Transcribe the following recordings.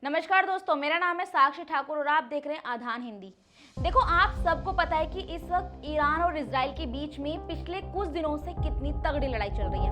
नमस्कार दोस्तों, मेरा नाम है साक्षी ठाकुर और आप देख रहे हैं आधान हिंदी। देखो, आप सबको पता है कि इस वक्त ईरान और इजराइल के बीच में पिछले कुछ दिनों से कितनी तगड़ी लड़ाई चल रही है।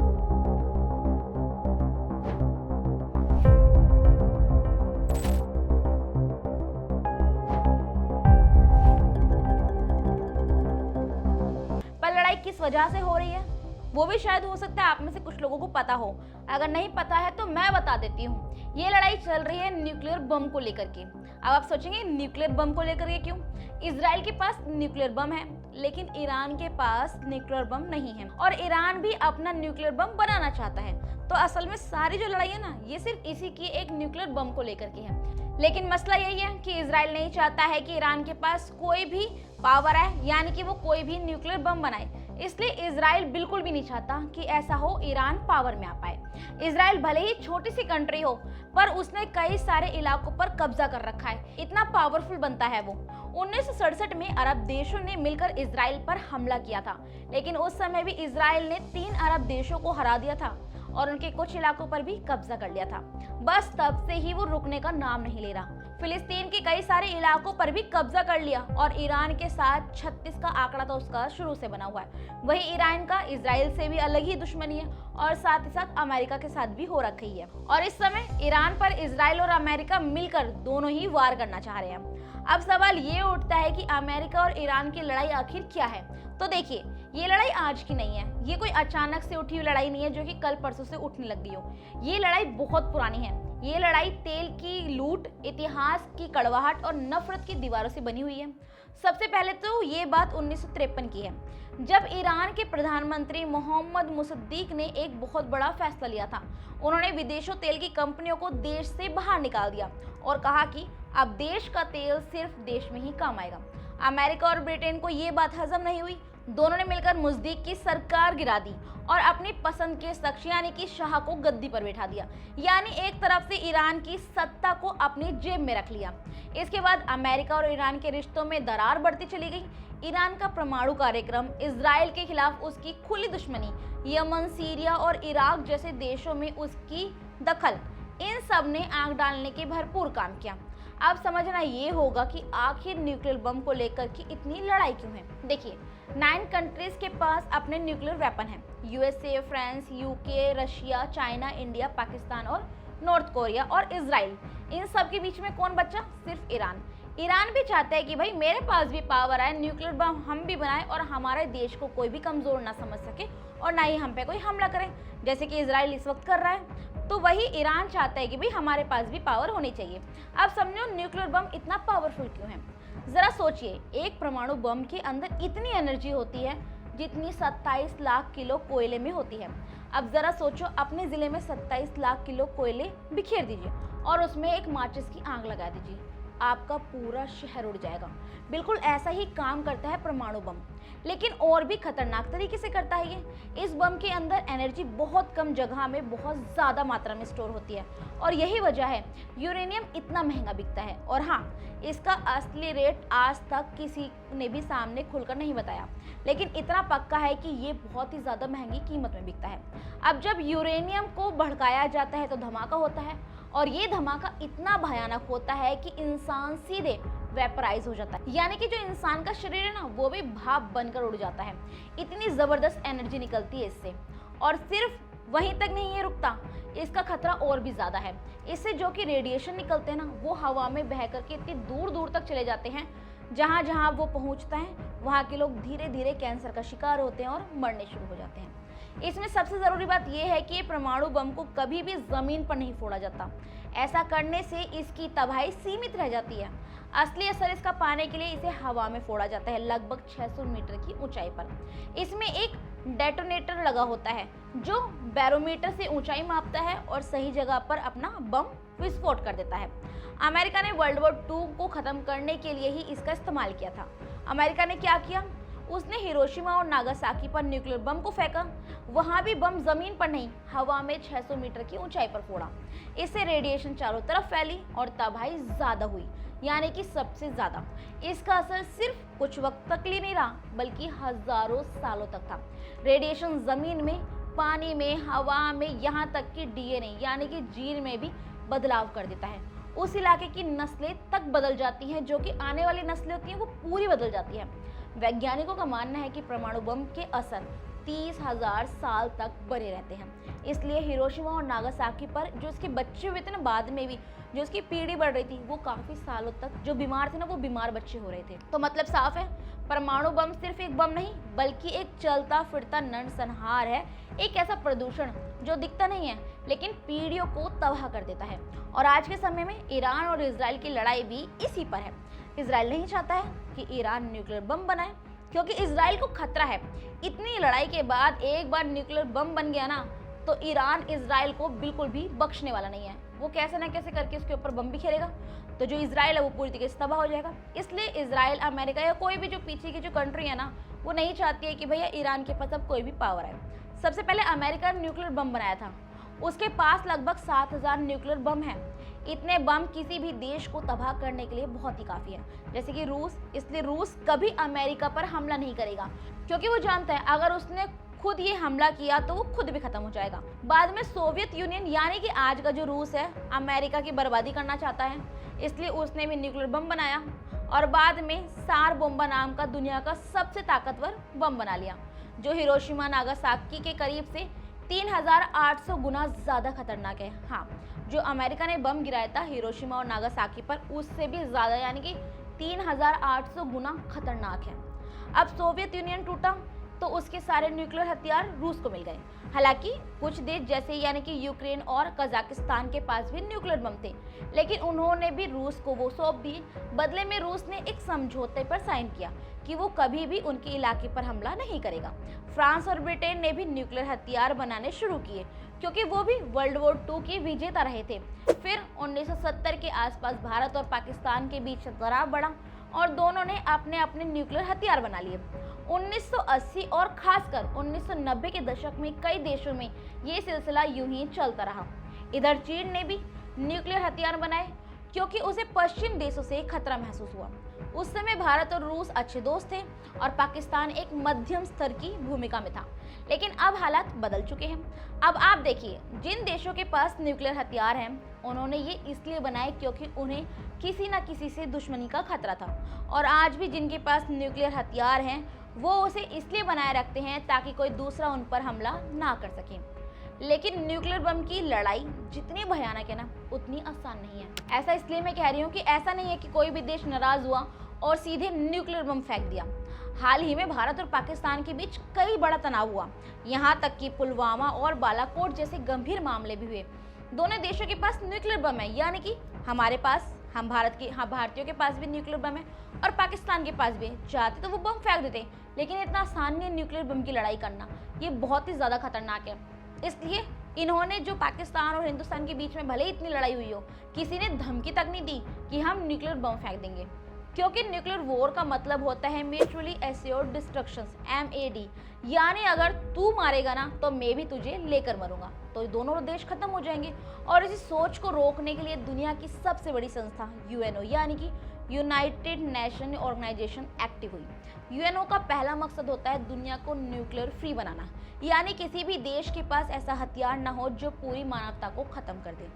पर लड़ाई किस वजह से हो रही है वो भी शायद हो सकता है आप में से कुछ लोगों को पता हो। अगर नहीं पता है तो मैं बता देती हूँ। ये लड़ाई चल रही है न्यूक्लियर बम को लेकर के। अब आप सोचेंगे न्यूक्लियर बम को लेकर के क्यों? इजराइल के पास न्यूक्लियर बम है लेकिन ईरान के पास न्यूक्लियर बम नहीं है और ईरान भी अपना न्यूक्लियर बम बनाना चाहता है। तो असल में सारी जो लड़ाई है ना, ये सिर्फ इसी की एक न्यूक्लियर बम को लेकर के है। लेकिन मसला यही है कि इजराइल नहीं चाहता है कि ईरान के पास कोई भी पावर है, यानी कि वो कोई भी न्यूक्लियर बम बनाए। इसलिए इजराइल बिल्कुल भी नहीं चाहता कि ऐसा हो, ईरान पावर में आ पाए। इजराइल भले ही छोटी सी कंट्री हो पर उसने कई सारे इलाकों पर कब्जा कर रखा है। इतना पावरफुल बनता है वो। 1967 में अरब देशों ने मिलकर इजराइल पर हमला किया था, लेकिन उस समय भी इजराइल ने 3 अरब देशों को हरा दिया था और उनके कुछ इलाकों पर भी कब्जा कर लिया था। बस तब से ही वो रुकने का नाम नहीं ले रहा। फिलिस्तीन के कई सारे इलाकों पर भी कब्जा कर लिया और ईरान के साथ 36 का आंकड़ा तो उसका शुरू से बना हुआ है। वही ईरान का इजराइल से भी अलग ही दुश्मनी है और साथ ही साथ अमेरिका के साथ भी हो रखी है। और इस समय ईरान पर इजराइल और अमेरिका मिलकर दोनों ही वार करना चाह रहे हैं। अब सवाल ये उठता है कि अमेरिका और ईरान की लड़ाई आखिर क्या है? तो देखिए, ये लड़ाई आज की नहीं है। ये कोई अचानक से उठी हुई लड़ाई नहीं है जो कि कल परसों से उठने लग गई हो। ये लड़ाई बहुत पुरानी है। ये लड़ाई तेल की लूट, इतिहास की कड़वाहट और नफरत की दीवारों से बनी हुई है। सबसे पहले तो ये बात 1953 की है, जब ईरान के प्रधानमंत्री मोहम्मद मुसद्दीक ने एक बहुत बड़ा फैसला लिया था। उन्होंने विदेशों तेल की कंपनियों को देश से बाहर निकाल दिया और कहा कि अब देश का तेल सिर्फ देश में ही काम आएगा। अमेरिका और ब्रिटेन को ये बात हजम नहीं हुई। दोनों ने मिलकर मुसद्दीक की सरकार गिरा दी और अपनी पसंद के शख्स यानी कि शाह को गद्दी पर बैठा दिया। यानी एक तरफ से ईरान की सत्ता को अपनी जेब में रख लिया। इसके बाद अमेरिका और ईरान के रिश्तों में दरार बढ़ती चली गई। ईरान का परमाणु कार्यक्रम, इजराइल के खिलाफ उसकी खुली दुश्मनी, यमन, सीरिया और इराक जैसे देशों में उसकी दखल, इन सब ने आग डालने के भरपूर काम किया। अब समझना ये होगा कि आखिर न्यूक्लियर बम को लेकर की इतनी लड़ाई क्यों है। देखिए, 9 कंट्रीज के पास अपने न्यूक्लियर वेपन हैं। USA, France, UK, Russia, China, India, Pakistan और नॉर्थ कोरिया और इजराइल। इन सब के बीच में कौन बचा? सिर्फ ईरान। ईरान भी चाहता है कि भाई मेरे पास भी पावर है, न्यूक्लियर बम हम भी बनाएं और हमारे देश को कोई भी कमजोर ना समझ सके और ना ही हम पे कोई हमला करे, जैसे कि इजराइल इस वक्त कर रहा है। तो वही ईरान चाहता है कि भाई हमारे पास भी पावर होनी चाहिए। अब समझो न्यूक्लियर बम इतना पावरफुल क्यों है। जरा सोचिए, एक परमाणु बम के अंदर इतनी एनर्जी होती है जितनी 27 लाख किलो कोयले में होती है। अब जरा सोचो, अपने जिले में 27 लाख किलो कोयले बिखेर दीजिए और उसमें एक माचिस की आग लगा दीजिए, आपका पूरा शहर उड़ जाएगा। बिल्कुल ऐसा ही काम करता है परमाणु बम, लेकिन और भी खतरनाक तरीके से करता है ये। इस बम के अंदर एनर्जी बहुत कम जगह में बहुत ज़्यादा मात्रा में स्टोर होती है और यही वजह है यूरेनियम इतना महंगा बिकता है। और हाँ, इसका असली रेट आज तक किसी ने भी सामने खुलकर नहीं बताया, लेकिन इतना पक्का है कि ये बहुत ही ज़्यादा महंगी कीमत में बिकता है। अब जब यूरेनियम को भड़काया जाता है तो धमाका होता है और ये धमाका इतना भयानक होता है कि इंसान सीधे वेपराइज हो जाता है, यानी कि जो इंसान का शरीर है ना, वो भी भाप बनकर उड़ जाता है। इतनी जबरदस्त एनर्जी निकलती है इससे। और सिर्फ वहीं तक नहीं ये रुकता, इसका खतरा और भी ज्यादा है। इससे जो कि रेडिएशन निकलते हैं ना, वो हवा में बह करके इतनी दूर दूर तक चले जाते हैं। जहाँ जहाँ वो पहुँचता है वहाँ के लोग धीरे धीरे कैंसर का शिकार होते हैं और मरने शुरू हो जाते हैं। इसमें सबसे ज़रूरी बात यह है कि परमाणु बम को कभी भी ज़मीन पर नहीं फोड़ा जाता। ऐसा करने से इसकी तबाही सीमित रह जाती है। असली असर इसका पाने के लिए इसे हवा में फोड़ा जाता है, लगभग 600 मीटर की ऊंचाई पर। इसमें एक डेटोनेटर लगा होता है जो बैरोमीटर से ऊंचाई मापता है और सही जगह पर अपना बम विस्फोट कर देता है। अमेरिका ने वर्ल्ड वॉर 2 को ख़त्म करने के लिए ही इसका इस्तेमाल किया था। अमेरिका ने क्या किया? उसने हिरोशिमा और नागासाकी पर न्यूक्लियर बम को फेंका। वहां भी बम जमीन पर नहीं, हवा में 600 मीटर की ऊंचाई पर फोड़ा। इससे रेडिएशन चारों तरफ फैली और तबाही ज्यादा हुई, यानी कि सबसे ज्यादा। इसका असर सिर्फ कुछ वक्त तक ही नहीं रहा, बल्कि हजारों सालों तक था। रेडिएशन जमीन में, पानी में, हवा में, यहाँ तक कि डीएनए यानी कि जीन में भी बदलाव कर देता है। उस इलाके की नस्लें तक बदल जाती हैं, जो कि आने वाली नस्लें होती हैं वो पूरी बदल जाती हैं। वैज्ञानिकों का मानना है कि परमाणु बम के असर 30,000 साल तक बने रहते हैं। इसलिए हिरोशिमा और नागासाकी पर जो इसके बच्चे हुए थे ना, बाद में भी जो इसकी पीढ़ी बढ़ रही थी, वो काफी सालों तक जो बीमार थे ना, वो बीमार बच्चे हो रहे थे। तो मतलब साफ है, परमाणु बम सिर्फ एक बम नहीं बल्कि एक चलता फिरता नरसंहार है, एक ऐसा प्रदूषण जो दिखता नहीं है लेकिन पीढ़ियों को तबाह कर देता है। और आज के समय में ईरान और इजराइल की लड़ाई भी इसी पर है। इजराइल नहीं चाहता है कि ईरान न्यूक्लियर बम बनाए, क्योंकि इजराइल को खतरा है। इतनी लड़ाई के बाद एक बार न्यूक्लियर बम बन गया ना, तो ईरान इजराइल को बिल्कुल भी बख्शने वाला नहीं है। वो कैसे ना कैसे करके उसके ऊपर बम भी खेलेगा, तो जो इजराइल है वो पूरी तरीके से तबाह हो जाएगा। इसलिए इजराइल, अमेरिका या कोई भी जो पीछे की जो कंट्री है ना, वो नहीं चाहती है कि भैया ईरान के पास अब कोई भी पावर आए। सबसे पहले अमेरिका ने न्यूक्लियर बम बनाया था, उसके पास लगभग 7,000 न्यूक्लियर बम है। इतने बम किसी भी देश को तबाह करने के लिए बहुत ही काफी है, जैसे कि रूस। इसलिए रूस कभी अमेरिका पर हमला नहीं करेगा, क्योंकि वो जानता है अगर उसने खुद ये हमला किया तो वो खुद भी खत्म हो जाएगा। बाद में सोवियत यूनियन यानी कि आज का जो रूस है, अमेरिका की बर्बादी करना चाहता है, इसलिए उसने भी न्यूक्लियर बम बनाया और बाद में सार बोम्बा नाम का दुनिया का सबसे ताकतवर बम बना लिया, जो हिरोशिमा नागासाकी के करीब से 3,800 गुना ज्यादा खतरनाक है। हाँ, जो अमेरिका ने बम गिराया था हिरोशिमा और नागासाकी पर, उससे भी ज्यादा यानी कि 3,800 गुना खतरनाक है। अब सोवियत यूनियन टूटा तो उसके सारे न्यूक्लियर हथियार रूस को मिल गए। हालांकि कुछ देश जैसे यानी कि यूक्रेन और कजाकिस्तान के पास भी न्यूक्लियर बम थे, लेकिन उन्होंने भी रूस को वो सौंप दिए। बदले में रूस ने एक समझौते पर साइन किया कि वो कभी भी उनके इलाके पर हमला नहीं करेगा। फ्रांस और ब्रिटेन ने भी न्यूक्लियर हथियार बनाने शुरू किए, क्योंकि वो भी वर्ल्ड वॉर 2 के विजेता रहे थे। फिर 1970 के आसपास भारत और पाकिस्तान के बीच तनाव बढ़ा और दोनों ने अपने अपने न्यूक्लियर हथियार बना लिए। 1980 और खासकर 1990 के दशक में कई देशों में ये सिलसिला यूं ही चलता रहा। इधर चीन ने भी न्यूक्लियर हथियार बनाए, क्योंकि उसे पश्चिम देशों से खतरा महसूस हुआ। उस समय भारत और रूस अच्छे दोस्त थे और पाकिस्तान एक मध्यम स्तर की भूमिका में था। लेकिन अब हालात बदल चुके हैं। अब आप देखिए, जिन देशों के पास न्यूक्लियर हथियार हैं, उन्होंने ये इसलिए बनाए क्योंकि उन्हें किसी न किसी से दुश्मनी का खतरा था। और आज भी जिनके पास न्यूक्लियर हथियार हैं, वो उसे इसलिए बनाए रखते हैं ताकि कोई दूसरा उन पर हमला ना कर सके। लेकिन न्यूक्लियर बम की लड़ाई जितनी भयानक है ना, उतनी आसान नहीं है। ऐसा इसलिए मैं कह रही हूँ कि ऐसा नहीं है कि कोई भी देश नाराज हुआ और सीधे न्यूक्लियर बम फेंक दिया। हाल ही में भारत और पाकिस्तान के बीच कई बड़ा तनाव हुआ, यहाँ तक कि पुलवामा और बालाकोट जैसे गंभीर मामले भी हुए। दोनों देशों के पास न्यूक्लियर बम है, यानी कि हमारे पास, हम भारतीयों के पास भी न्यूक्लियर बम है और पाकिस्तान के पास भी है। चाहते तो वो बम फेंक देते, लेकिन इतना आसान नहीं है न्यूक्लियर बम की लड़ाई करना, ये बहुत ही ज़्यादा खतरनाक है। इसलिए इन्होंने जो पाकिस्तान और हिंदुस्तान के बीच में भले ही इतनी लड़ाई हुई हो, किसी ने धमकी तक नहीं दी कि हम न्यूक्लियर बम फेंक देंगे, क्योंकि न्यूक्लियर वॉर का मतलब होता है म्यूचुअली एश्योर्ड डिस्ट्रक्शंस, MAD, यानी अगर तू मारेगा ना तो मैं भी तुझे लेकर मरूंगा, तो दोनों देश खत्म हो जाएंगे। और इसी सोच को रोकने के लिए दुनिया की सबसे बड़ी संस्था UNO यानी कि यूनाइटेड नेशन ऑर्गेनाइजेशन एक्टिव हुई। UNO का पहला मकसद होता है दुनिया को न्यूक्लियर फ्री बनाना, यानी किसी भी देश के पास ऐसा हथियार ना हो जो पूरी मानवता को खत्म कर दे।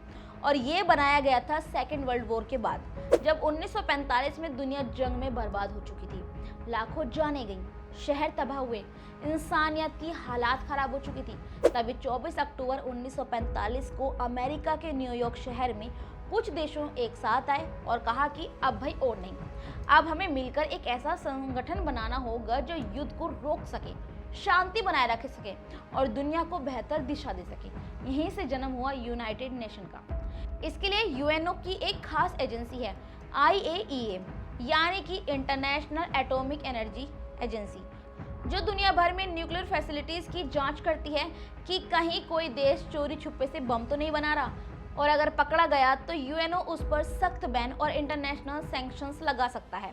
और ये बनाया गया था सेकेंड वर्ल्ड वॉर के बाद, जब 1945 में दुनिया जंग में बर्बाद हो चुकी थी। लाखों जानें गईं, शहर तबाह हुए, इंसानियत की हालात खराब हो चुकी थी। तभी 24 अक्टूबर 1945 को अमेरिका के न्यूयॉर्क शहर में कुछ देशों एक साथ आए और कहा कि अब भाई और नहीं, अब हमें मिलकर एक ऐसा संगठन बनाना होगा जो युद्ध को रोक सके, शांति बनाए रख सके और दुनिया को बेहतर दिशा दे सके। यहीं से जन्म हुआ यूनाइटेड नेशन का। इसके लिए UNO की एक खास एजेंसी है IAEA, यानी कि इंटरनेशनल एटॉमिक एनर्जी एजेंसी, जो दुनिया भर में न्यूक्लियर फैसिलिटीज की जांच करती है कि कहीं कोई देश चोरी छुपे से बम तो नहीं बना रहा, और अगर पकड़ा गया तो UNO उस पर सख्त बैन और इंटरनेशनल सैंक्शंस लगा सकता है।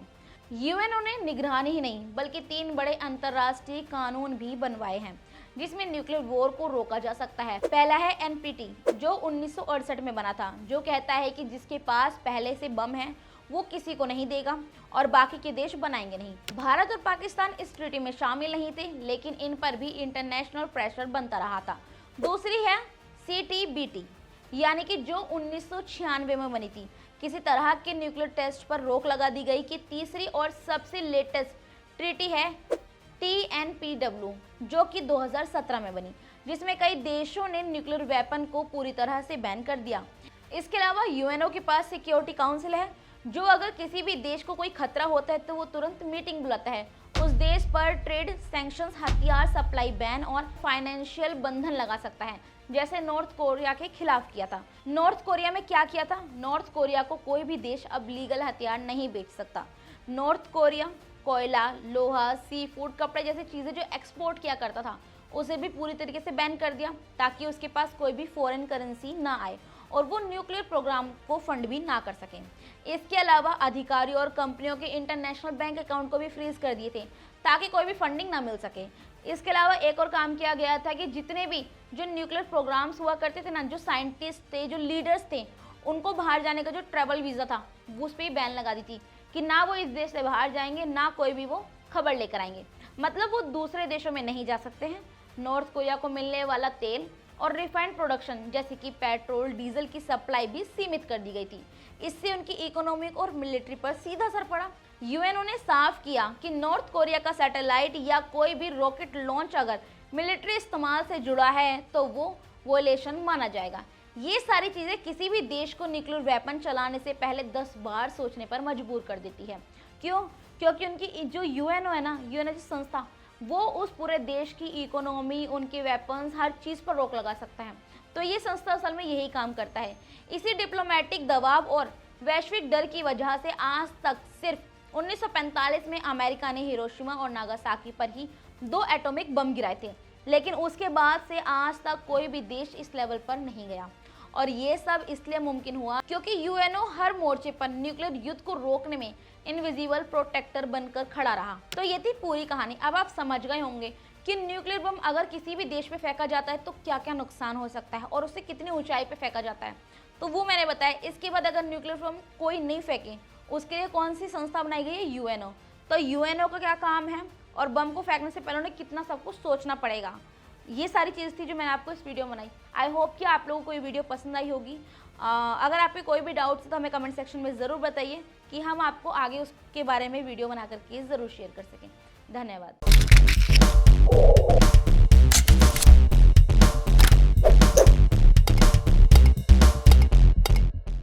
UNO ने निगरानी ही नहीं बल्कि 3 बड़े अंतर्राष्ट्रीय कानून भी बनवाए हैं जिसमें न्यूक्लियर वॉर को रोका जा सकता है। पहला है NPT, जो 1968 में बना था, जो कहता है कि जिसके पास पहले से बम है वो किसी को नहीं देगा और बाकी के देश बनाएंगे नहीं। भारत और पाकिस्तान इस ट्रीटी में शामिल नहीं थे, लेकिन इन पर भी इंटरनेशनल प्रेशर बनता रहा था। दूसरी है CTBT, यानी कि जो 1996 में बनी थी, किसी तरह के न्यूक्लियर टेस्ट पर रोक लगा दी गई कि तीसरी और सबसे लेटेस्ट ट्रीटी है TNPW, जो कि 2017 में बनी, जिसमें कई देशों ने न्यूक्लियर वेपन को पूरी तरह से बैन कर दिया। इसके अलावा यूएनओ के पास सिक्योरिटी काउंसिल है, जो अगर किसी भी देश को कोई खतरा होता है तो वो तुरंत मीटिंग बुलाता है, उस देश पर ट्रेड सैंक्शंस, हथियार सप्लाई बैन और फाइनेंशियल बंधन लगा सकता है, जैसे नॉर्थ कोरिया के खिलाफ किया था। नॉर्थ कोरिया में क्या किया था? नॉर्थ कोरिया को कोई भी देश अब लीगल हथियार नहीं बेच सकता। नॉर्थ कोरिया कोयला, लोहा, सी फूड, कपड़े जैसी चीज़ें जो एक्सपोर्ट किया करता था, उसे भी पूरी तरीके से बैन कर दिया, ताकि उसके पास कोई भी फॉरेन करेंसी ना आए और वो न्यूक्लियर प्रोग्राम को फंड भी ना कर सकें। इसके अलावा अधिकारियों और कंपनियों के इंटरनेशनल बैंक अकाउंट को भी फ्रीज कर दिए थे, ताकि कोई भी फंडिंग ना मिल सके। इसके अलावा एक और काम किया गया था कि जितने भी जो न्यूक्लियर प्रोग्राम्स हुआ करते थे ना, जो साइंटिस्ट थे, जो लीडर्स थे, उनको बाहर जाने का जो ट्रैवल वीज़ा था, वो उस पर ही बैन लगा दी थी कि ना वो इस देश से बाहर जाएंगे, ना कोई भी वो खबर लेकर आएंगे। मतलब वो दूसरे देशों में नहीं जा सकते हैं। नॉर्थ कोरिया को मिलने वाला तेल और रिफाइंड प्रोडक्शन जैसे कि पेट्रोल, डीजल की सप्लाई भी सीमित कर दी गई थी। इससे उनकी इकोनॉमिक और मिलिट्री पर सीधा असर पड़ा। यूएनओ ने साफ किया कि नॉर्थ कोरिया का सैटेलाइट या कोई भी रॉकेट लॉन्च अगर मिलिट्री इस्तेमाल से जुड़ा है तो वो वोलेशन माना जाएगा। ये सारी चीज़ें किसी भी देश को न्यूक्लियर वेपन चलाने से पहले 10 बार सोचने पर मजबूर कर देती है। क्यों? क्योंकि उनकी जो यूएनओ है ना, यूएनओ की संस्था, वो उस पूरे देश की इकोनॉमी, उनके वेपन्स, हर चीज़ पर रोक लगा सकता है। तो ये संस्था असल में यही काम करता है। इसी डिप्लोमेटिक दबाव और वैश्विक डर की वजह से आज तक सिर्फ 1945 में अमेरिका ने हिरोशिमा और नागासाकी पर ही 2 एटॉमिक बम गिराए थे, लेकिन उसके बाद से आज तक कोई भी देश इस लेवल पर नहीं गया। और ये सब इसलिए मुमकिन हुआ क्योंकि यूएनओ हर मोर्चे पर न्यूक्लियर युद्ध को रोकने में इनविजिबल प्रोटेक्टर बनकर खड़ा रहा। तो ये थी पूरी कहानी। अब आप समझ गए होंगे कि न्यूक्लियर बम अगर किसी भी देश पे फेंका जाता है तो क्या क्या नुकसान हो सकता है और उसे कितनी ऊंचाई पे फेंका जाता है, तो वो मैंने बताया। इसके बाद अगर न्यूक्लियर बम कोई नहीं फेंके, उसके लिए कौन सी संस्था बनाई गई है? यूएनओ। तो यूएनओ का क्या काम है और बम को फेंकने से पहले उन्हें कितना सब कुछ सोचना पड़ेगा, ये सारी चीज़ थी जो मैंने आपको इस वीडियो में बनाई। आई होप कि आप लोगों को ये वीडियो पसंद आई होगी। अगर आपके कोई भी डाउट्स है तो हमें कमेंट सेक्शन में ज़रूर बताइए कि हम आपको आगे उसके बारे में वीडियो बना करके ज़रूर शेयर कर सकें। धन्यवाद।